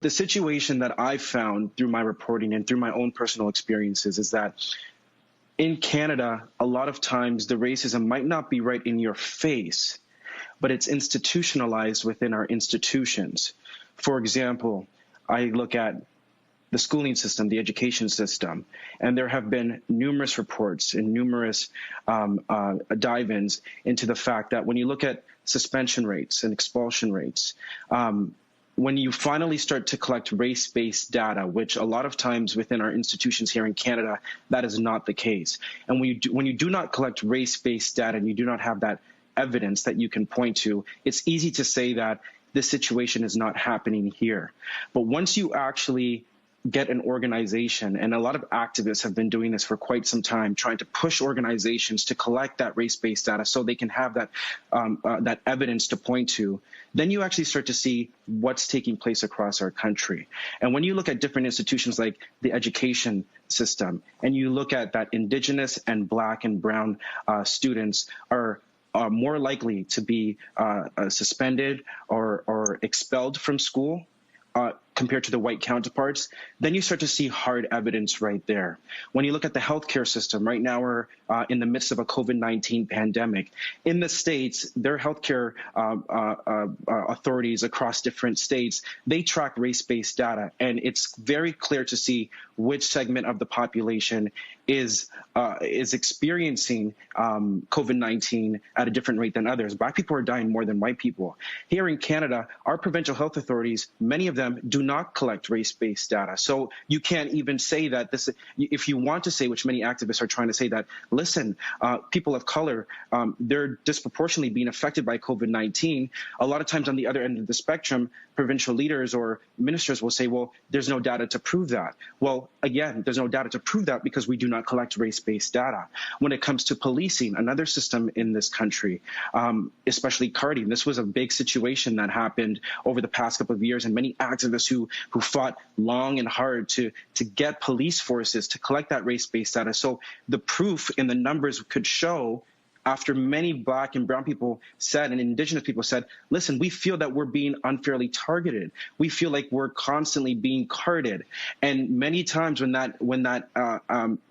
The situation that I've found through my reporting and through my own personal experiences is that in Canada, a lot of times the racism might not be right in your face, but it's institutionalized within our institutions. For example, I look at the schooling system, the education system, and there have been numerous reports and numerous dive-ins into the fact that when you look at suspension rates and expulsion rates, when you finally start to collect race-based data, which a lot of times within our institutions here in Canada, that is not the case. And when you do not collect race-based data and you do not have that evidence that you can point to, it's easy to say that this situation is not happening here. But once you actually get an organization, and a lot of activists have been doing this for quite some time, trying to push organizations to collect that race-based data so they can have that that evidence to point to, then you actually start to see what's taking place across our country. And when you look at different institutions like the education system, and you look at that Indigenous and Black and Brown students are more likely to be suspended or expelled from school compared to the white counterparts, then you start to see hard evidence right there. When you look at the healthcare system, right now we're in the midst of a COVID-19 pandemic. In the States, their healthcare authorities across different states, they track race-based data, and it's very clear to see which segment of the population is experiencing COVID-19 at a different rate than others. Black people are dying more than white people. Here in Canada, our provincial health authorities, many of them do not collect race-based data. So you can't even say that this, if you want to say, which many activists are trying to say, that, listen, people of color, they're disproportionately being affected by COVID-19. A lot of times on the other end of the spectrum, provincial leaders or ministers will say, well, there's no data to prove that. Well, again, there's no data to prove that because we do not collect race-based data. When it comes to policing, another system in this country, especially carding, this was a big situation that happened over the past couple of years, and many activists who fought long and hard to get police forces to collect that race-based data. So the proof in the numbers could show, after many Black and Brown people said, and Indigenous people said, listen, we feel that we're being unfairly targeted. We feel like we're constantly being carded. And many times when that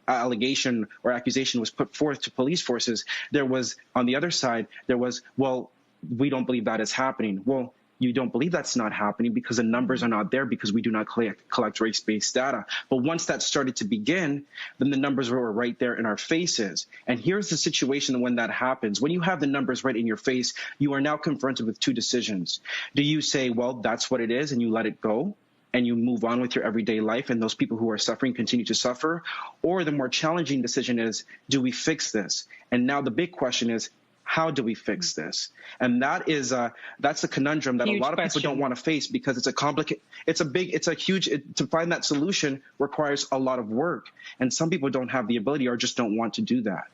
allegation or accusation was put forth to police forces, there was, on the other side, there was, well, we don't believe that is happening. Well, you don't believe that's not happening because the numbers are not there, because we do not collect race-based data. But once that started to begin, then the numbers were right there in our faces. And here's the situation when that happens. When you have the numbers right in your face, you are now confronted with two decisions. Do you say, well, that's what it is, and you let it go, and you move on with your everyday life, and those people who are suffering continue to suffer? Or the more challenging decision is, do we fix this? And now the big question is, how do we fix this? And that's a conundrum that a lot of people don't want to face, because it's a huge, to find that solution requires a lot of work. And some people don't have the ability or just don't want to do that.